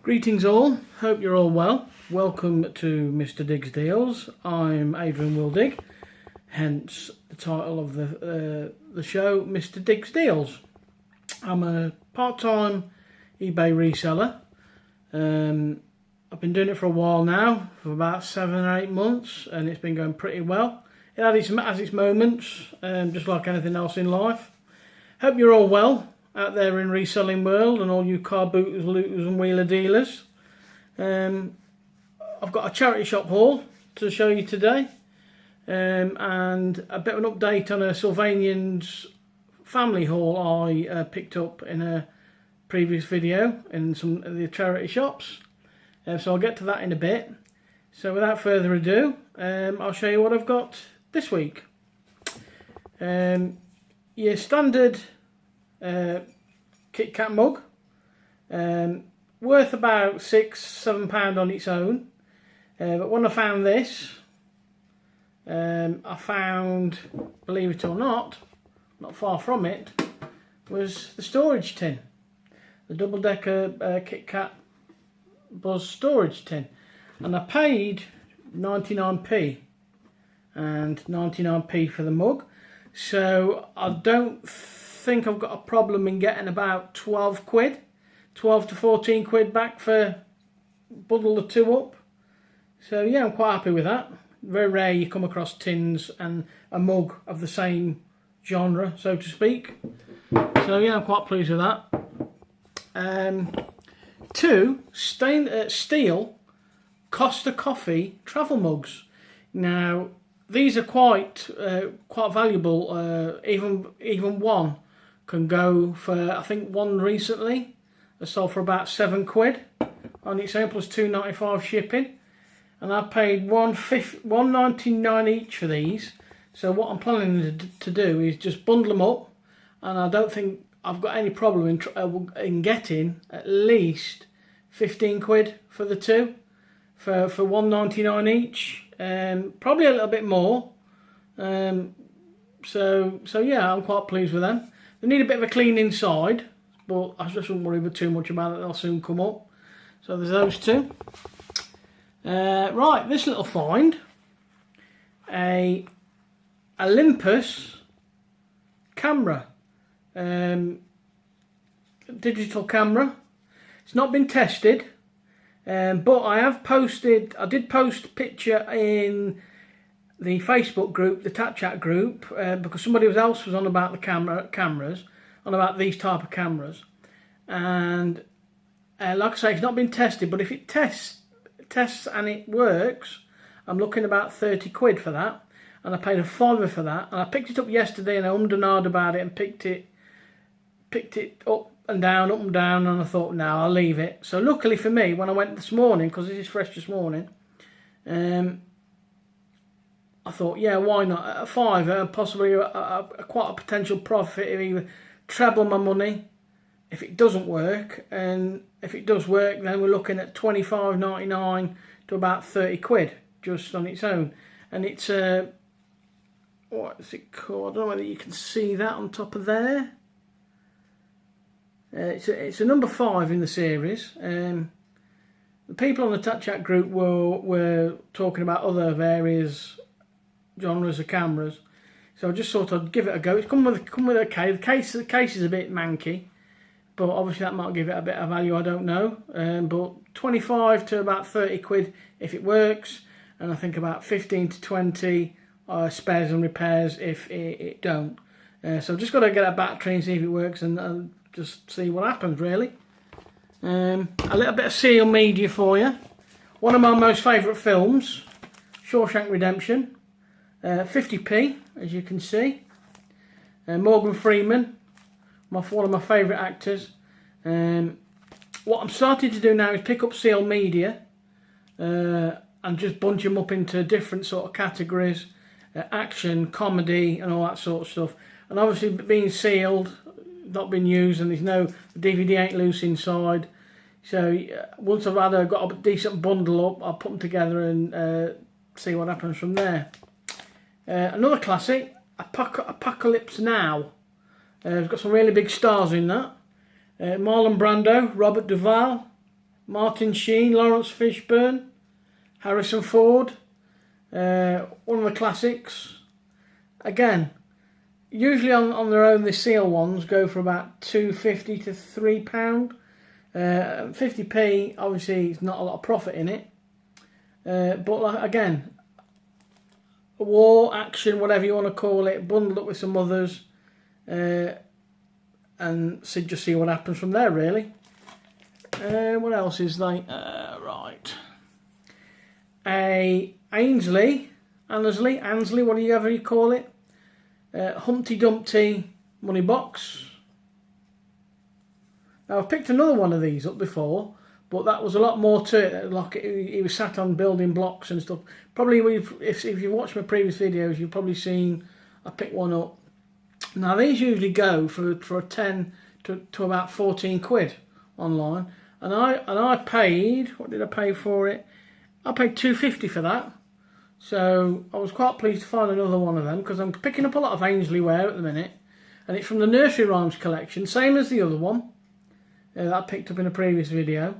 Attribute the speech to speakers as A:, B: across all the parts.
A: Greetings all, hope you're all well. Welcome to Mr. Diggs Deals. I'm Adrian Wildig, hence the title of the show, Mr. Diggs Deals. I'm a part-time eBay reseller. I've been doing it for a while now, for about 7 or 8 months, and it's been going pretty well. It has its moments, just like anything else in life. Hope you're all well out there in reselling world and all you car booters, looters and wheeler dealers. I've got a charity shop haul to show you today, and a bit of an update on a Sylvanian's family haul I picked up in a previous video in some of the charity shops. So I'll get to that in a bit. So without further ado, I'll show you what I've got this week. Your standard Kit Kat mug, worth about £6-7 on its own, but when I found this, I found, believe it or not far from it, was the storage tin, the double-decker Kit Kat Buzz storage tin, and I paid 99p and 99p for the mug, so I don't think I've got a problem in getting about 12 to 14 quid back for bundle the two up. So yeah, I'm quite happy with that. Very rare you come across tins and a mug of the same genre, so to speak. So yeah, I'm quite pleased with that. Two steel Costa Coffee travel mugs. Now these are quite valuable. Even one can go for, I think one recently I sold for about £7 on its own, plus £2.95 shipping, and I paid £1.99 each for these. So what I'm planning to do is just bundle them up, and I don't think I've got any problem in getting at least £15 for the two, for £1.99 each, probably a little bit more. So yeah, I'm quite pleased with them. They need a bit of a clean inside, but I just wouldn't worry too much about it, they'll soon come up. So there's those two. Right, this little find, a Olympus camera, digital camera. It's not been tested, but I did post a picture in the Facebook group, the Tap Chat group, because somebody else was on about the cameras, on about these type of cameras, and like I say, it's not been tested, but if it tests and it works, I'm looking about £30 for that, and I paid a £5 for that, and I picked it up yesterday and I ummed and ahed about it and picked it up and down, and I thought, no, I'll leave it. So luckily for me, when I went this morning, because this is fresh this morning, I thought, yeah, why not? At a £5, possibly quite a potential profit, of either treble my money if it doesn't work, and if it does work, then we're looking at £25.99 to about £30 just on its own. And it's what is it called? I don't know whether you can see that on top of there. It's a number 5 in the series. The people on the Tap Chat group were talking about other various genres of cameras, so I just thought I'd give it a go. It's come with a case. The case is a bit manky, but obviously that might give it a bit of value, I don't know. But 25 to about £30 if it works, and I think about 15 to 20 spares and repairs if it don't. So I've just got to get a battery and see if it works, and just see what happens really. A little bit of Seal media for you. One of my most favourite films, Shawshank Redemption. 50p, as you can see. Morgan Freeman, one of my favourite actors. What I'm starting to do now is pick up Seal media and just bunch them up into different sort of categories, action, comedy and all that sort of stuff. And obviously being sealed, not been used, and the DVD ain't loose inside. So once I've got a decent bundle up, I'll put them together and see what happens from there. Another classic, Apocalypse Now. It's got some really big stars in that. Marlon Brando, Robert Duvall, Martin Sheen, Lawrence Fishburne, Harrison Ford, one of the classics. Again, usually on their own, the seal ones go for about £2.50 to £3. 50p, obviously, it's not a lot of profit in it. But like, again, war, action, whatever you want to call it, bundled up with some others, and just see what happens from there, really. What else is like? Right. A Ansley, whatever you call it. Humpty Dumpty money box. Now, I've picked another one of these up before, but that was a lot more to it. Like he was sat on building blocks and stuff. Probably, if you've watched my previous videos, you've probably seen I picked one up. Now, these usually go for 10 to about 14 quid online, and I paid, what did I pay for it? I paid £2.50 for that. So I was quite pleased to find another one of them, because I'm picking up a lot of Ainsley ware at the minute, and it's from the Nursery Rhymes collection, same as the other one that I picked up in a previous video.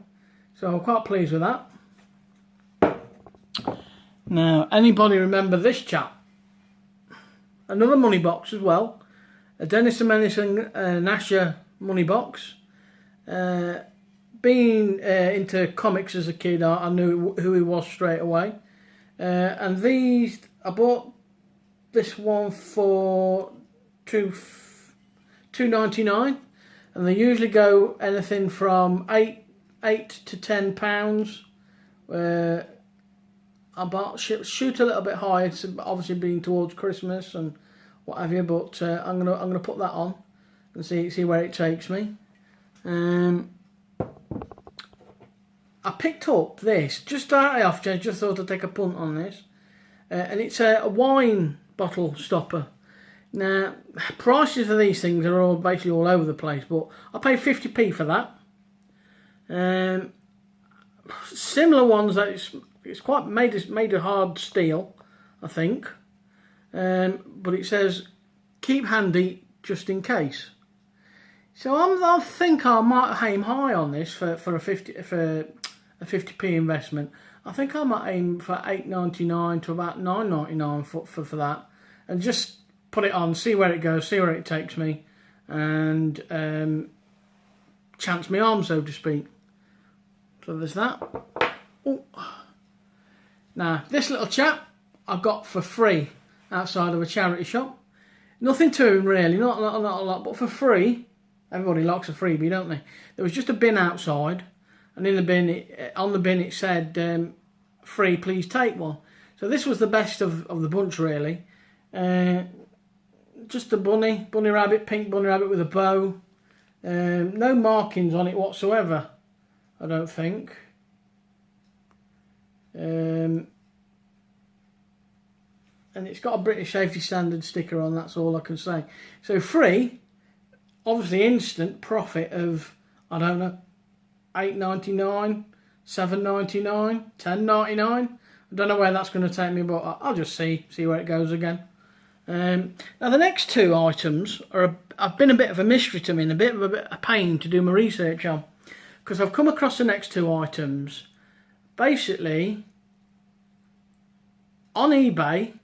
A: So I'm quite pleased with that. Now, anybody remember this chap? Another money box as well. A Dennis the Menace and Nasher money box. Being into comics as a kid, I knew who he was straight away. And these, I bought this one for £2.99, and they usually go anything from £8 to £10. I bought shoot a little bit higher, it's obviously being towards Christmas and what have you, but I'm gonna put that on and see where it takes me. I picked up this just out of I just thought I'd take a punt on this, and it's a wine bottle stopper. Now, prices for these things are all basically all over the place, but I paid 50p for that. Similar ones that it's quite made of hard steel, I think, but it says keep handy just in case. So I think I might aim high on this for a 50p investment. I think I might aim for £8.99 to about £9.99 for that, and just put it on, see where it goes, see where it takes me, and chance my arm, so to speak. So there's that. Ooh. Now, this little chap I got for free outside of a charity shop. Nothing to him really, not a lot, but for free. Everybody likes a freebie, don't they? There was just a bin outside, and in the bin, on the bin it said, free, please take one. So this was the best of the bunch, really. Just a bunny rabbit, pink bunny rabbit with a bow. No markings on it whatsoever, I don't think. And it's got a British Safety Standard sticker on, that's all I can say. So free, obviously instant profit of, I don't know, £8.99, £7.99, £10.99. I don't know where that's going to take me, but I'll just see where it goes again. Now the next two items have been a bit of a mystery to me and a bit of a pain to do my research on, because I've come across the next two items. Basically, on eBay,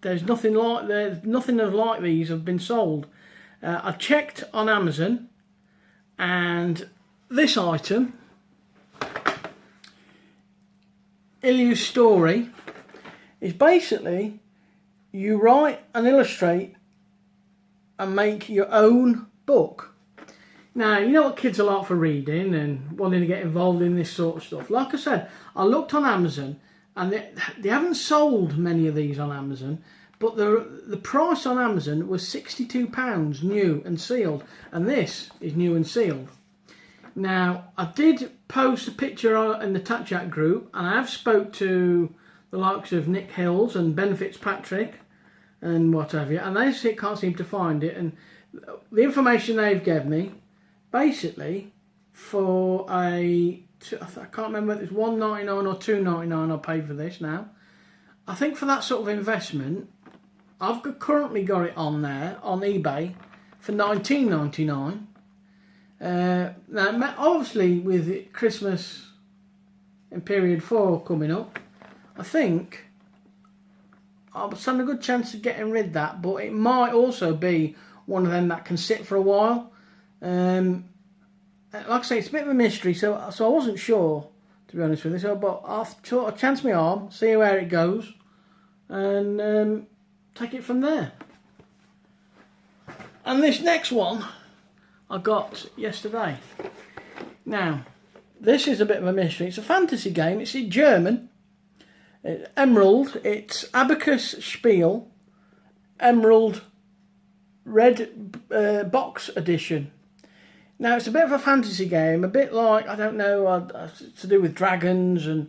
A: there's nothing like these have been sold. I checked on Amazon, and this item, Ilyu's Story, is basically you write and illustrate and make your own book. Now, you know what kids are like for reading and wanting to get involved in this sort of stuff. Like I said, I looked on Amazon, and they haven't sold many of these on Amazon, but the price on Amazon was £62 new and sealed, and this is new and sealed. Now, I did post a picture in the Tat Chat group, and I have spoke to the likes of Nick Hills and Ben Fitzpatrick and what have you, and they can't seem to find it. And the information they've given me, basically, for I can't remember if it's £1.99 or £2.99 I paid for this now. I think for that sort of investment, I've currently got it on there, on eBay, for £19.99. Now, obviously, with Christmas and period 4 coming up, I think I'll stand a good chance of getting rid of that, but it might also be one of them that can sit for a while. Like I say, it's a bit of a mystery, so I wasn't sure, to be honest with you. So, but I'll sort of chance my arm, see where it goes, and take it from there. And this next one I got yesterday. Now, this is a bit of a mystery. It's a fantasy game. It's in German. Emerald. It's Abacus Spiel. Emerald Red Box Edition. Now, it's a bit of a fantasy game. A bit like, I don't know, to do with dragons and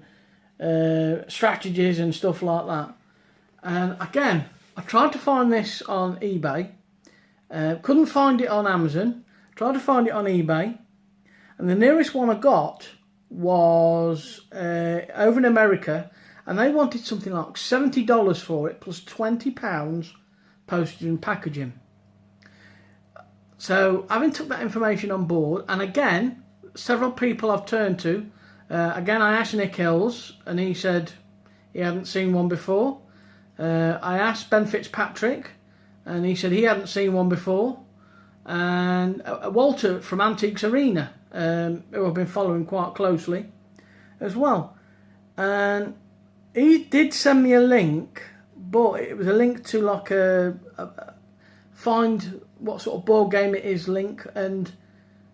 A: strategies and stuff like that. And again, I tried to find this on eBay. Couldn't find it on Amazon. Tried to find it on eBay. And the nearest one I got was over in America, and they wanted something like $70 for it, plus £20 postage and packaging. So, having took that information on board, and again, several people I've turned to. Again, I asked Nick Hills, and he said he hadn't seen one before. I asked Ben Fitzpatrick, and he said he hadn't seen one before. And Walter from Antiques Arena, who I've been following quite closely as well. And he did send me a link, but it was a link to like a find what sort of board game it is link, and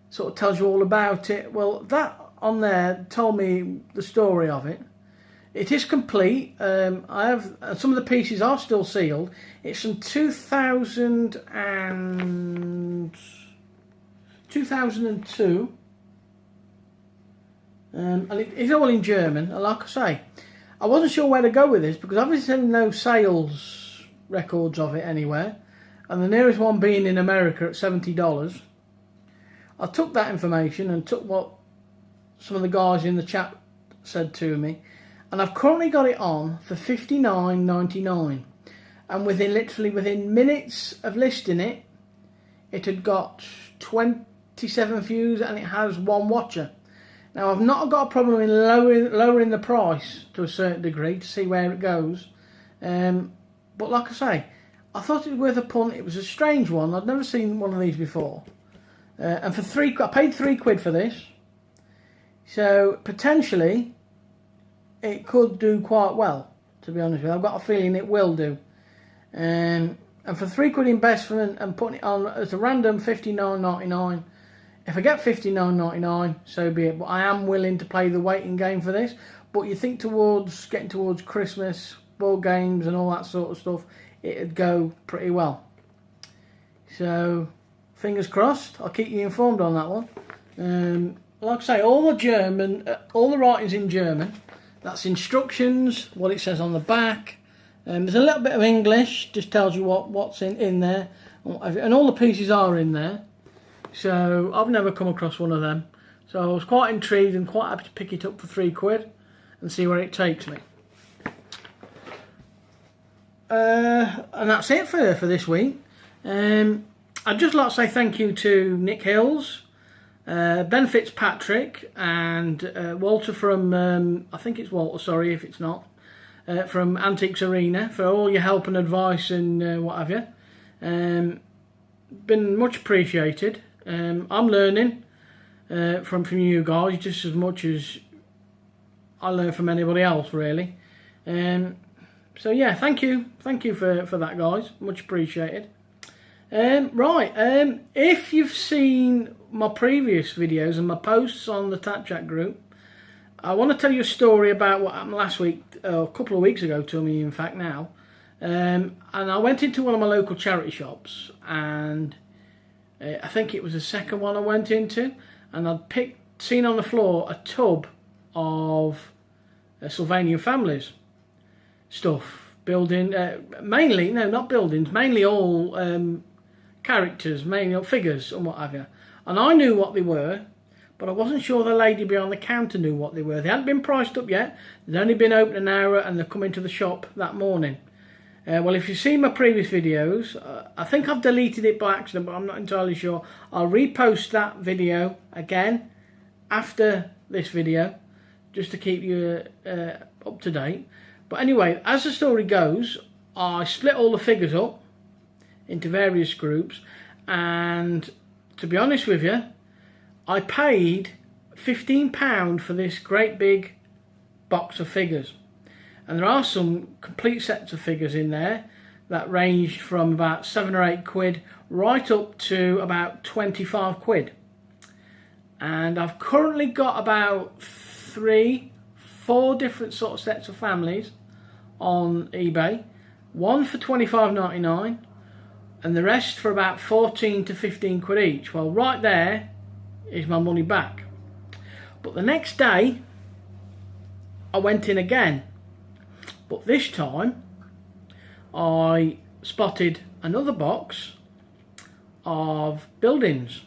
A: sort of tells you all about it. Well, that on there told me the story of it. It is complete. I have some of the pieces are still sealed. It's from 2002. And it's all in German. And like I say, I wasn't sure where to go with this because obviously there's no sales records of it anywhere. And the nearest one being in America at $70. I took that information and took what some of the guys in the chat said to me. And I've currently got it on for $59.99. And within minutes of listing it, it had got 27 views and it has 1 watcher. Now, I've not got a problem in lowering the price to a certain degree to see where it goes. But like I say, I thought it was worth a punt. It was a strange one. I'd never seen one of these before. And for I paid £3 for this. So, potentially, it could do quite well, to be honest with you. I've got a feeling it will do. And for £3 investment and putting it on as a random $59.99, if I get $59.99, so be it. But I am willing to play the waiting game for this. But you think getting towards Christmas, board games and all that sort of stuff, it'd go pretty well. So, fingers crossed. I'll keep you informed on that one. Like I say, all the writing's in German. That's instructions, what it says on the back. There's a little bit of English, just tells you what's in there. And all the pieces are in there. So I've never come across one of them. So I was quite intrigued and quite happy to pick it up for £3 and see where it takes me. And that's it for this week. I'd just like to say thank you to Nick Hills, Ben Fitzpatrick, and Walter from, I think it's Walter, sorry if it's not, from Antiques Arena, for all your help and advice and what have you. Been much appreciated. I'm learning from you guys just as much as I learn from anybody else, really. So yeah, thank you for that, guys. Much appreciated. If you've seen my previous videos and my posts on the Tap Chat group, I want to tell you a story about what happened last week, a couple of weeks ago to me, in fact, now. And I went into one of my local charity shops, and I think it was the second one I went into, and I'd seen on the floor a tub of Sylvanian families stuff, mainly all characters, mainly all figures and what have you. And I knew what they were, but I wasn't sure the lady behind the counter knew what they were. They hadn't been priced up yet. They'd only been open an hour, and they'd come into the shop that morning. Well, if you've seen my previous videos, I think I've deleted it by accident, but I'm not entirely sure. I'll repost that video again after this video, just to keep you up to date. But anyway, as the story goes, I split all the figures up into various groups, and to be honest with you, I paid £15 for this great big box of figures. And there are some complete sets of figures in there that ranged from about 7 or 8 quid right up to about 25 quid. And I've currently got about 3, 4 different sort of sets of families on eBay. One for £25.99 and the rest for about 14 to 15 quid each. Well, right there is my money back. But the next day I went in again. But this time I spotted another box of buildings,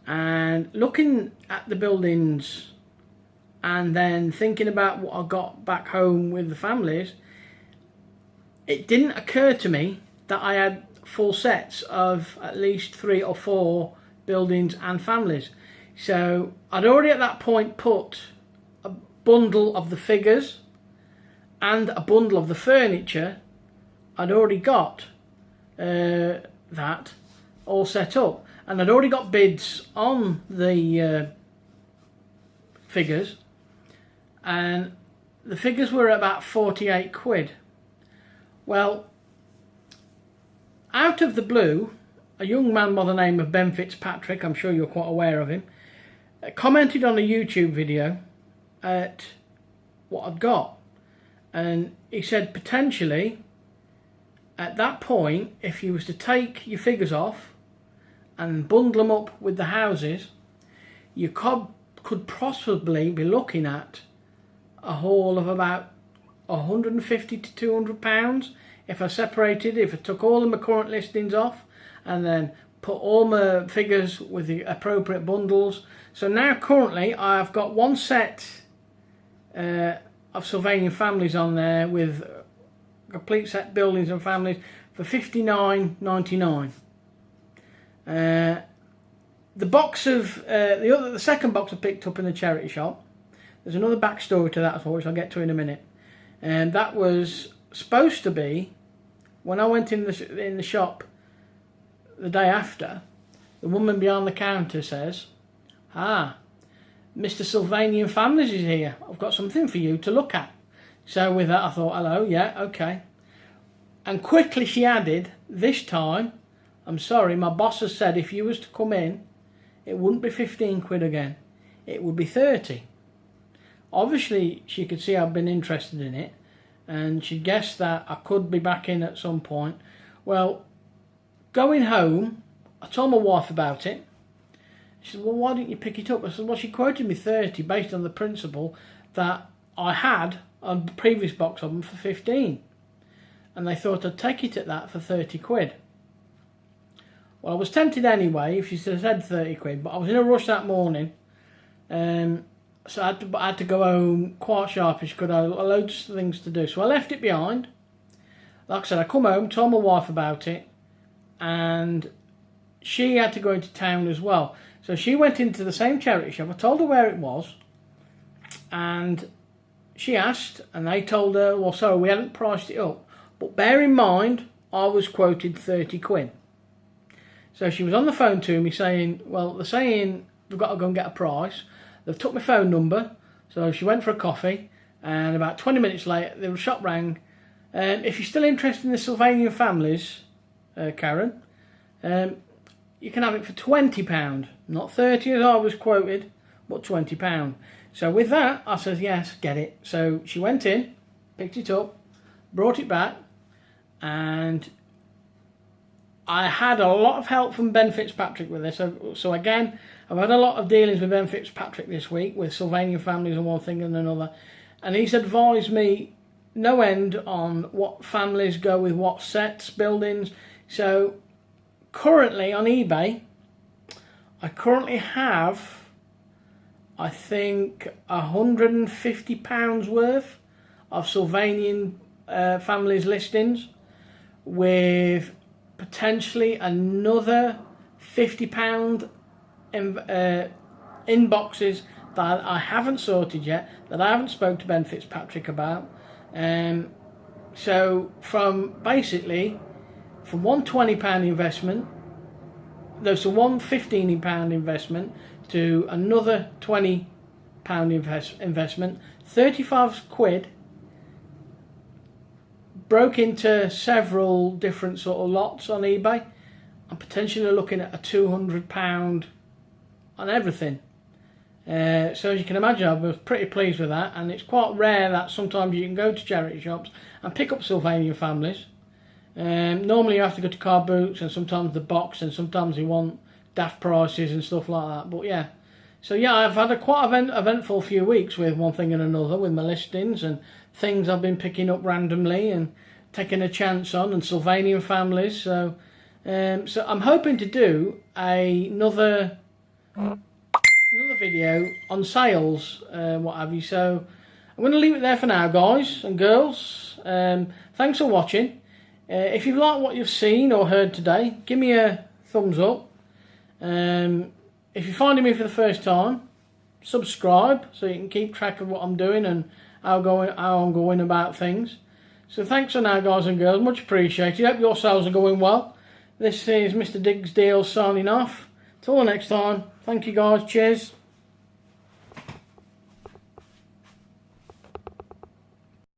A: and looking at the buildings and then thinking about what I got back home with the families, it didn't occur to me that I had full sets of at least 3 or 4 buildings and families. So I'd already at that point put a bundle of the figures and a bundle of the furniture. I'd already got that all set up, and I'd already got bids on the figures, and the figures were about 48 quid. Well, out of the blue, a young man by the name of Ben Fitzpatrick, I'm sure you're quite aware of him, commented on a YouTube video at what I'd got. And he said potentially at that point, if you was to take your figures off and bundle them up with the houses, you could possibly be looking at a haul of about 150 to 200 pounds if I took all of my current listings off and then put all my figures with the appropriate bundles. So now currently I've got one set of Sylvanian families on there with complete set buildings and families for £59.99. The box of the second box I picked up in the charity shop. There's another backstory to that as well, which I'll get to in a minute. And that was supposed to be, when I went in the shop the day after, the woman behind the counter says, Mr. Sylvanian Families is here. I've got something for you to look at. So with that I thought, hello, yeah, okay. And quickly she added, this time, I'm sorry, my boss has said if you was to come in, it wouldn't be 15 quid again. It would be 30. Obviously she could see I'd been interested in it, and she guessed that I could be back in at some point. Well, going home, I told my wife about it. She said, well, why didn't you pick it up? I said, well, she quoted me 30 based on the principle that I had a previous box of them for 15. And they thought I'd take it at that for 30 quid. Well, I was tempted anyway if she said 30 quid, but I was in a rush that morning. So I had to go home quite sharpish because I had loads of things to do. So I left it behind. Like I said, I come home, told my wife about it, and she had to go into town as well. So she went into the same charity shop. I told her where it was, and she asked, and they told her, well, sorry, we hadn't priced it up. But bear in mind, I was quoted 30 quid. So she was on the phone to me saying, well, they're saying we've got to go and get a price. They've took my phone number. So she went for a coffee, and about 20 minutes later, the shop rang. If you're still interested in the Sylvanian Families, Karen, you can have it for £20, not 30 as I was quoted, but £20. So with that, I said, yes, get it. So she went in, picked it up, brought it back, and I had a lot of help from Ben Fitzpatrick with this. So again, I've had a lot of dealings with Ben Fitzpatrick this week with Sylvanian Families and one thing and another, and he's advised me no end on what families go with what sets, buildings. So currently on eBay, I currently have, I think, £150 worth of Sylvanian families listings with potentially another £50 inboxes that I haven't sorted yet, that I haven't spoke to Ben Fitzpatrick about. So from one £20 investment, there's one £15 investment to another £20 investment, 35 quid, broke into several different sort of lots on eBay. I'm potentially looking at a £200 on everything. So as you can imagine, I was pretty pleased with that, and it's quite rare that sometimes you can go to charity shops and pick up Sylvanian families. Normally you have to go to car boots and sometimes the box, and sometimes you want daft prices and stuff like that. But yeah, so yeah, I've had a quite eventful few weeks with one thing and another, with my listings and things I've been picking up randomly and taking a chance on, and Sylvanian families. So so I'm hoping to do another video on sales, what have you. So I'm going to leave it there for now, guys and girls. Thanks for watching. If you've liked what you've seen or heard today, give me a thumbs up. If you're finding me for the first time, subscribe so you can keep track of what I'm doing and how I'm going about things. So thanks for now, guys and girls, much appreciated. Hope your sales are going well. This is Mr. Diggs Deals signing off. Till the next time, thank you guys, cheers.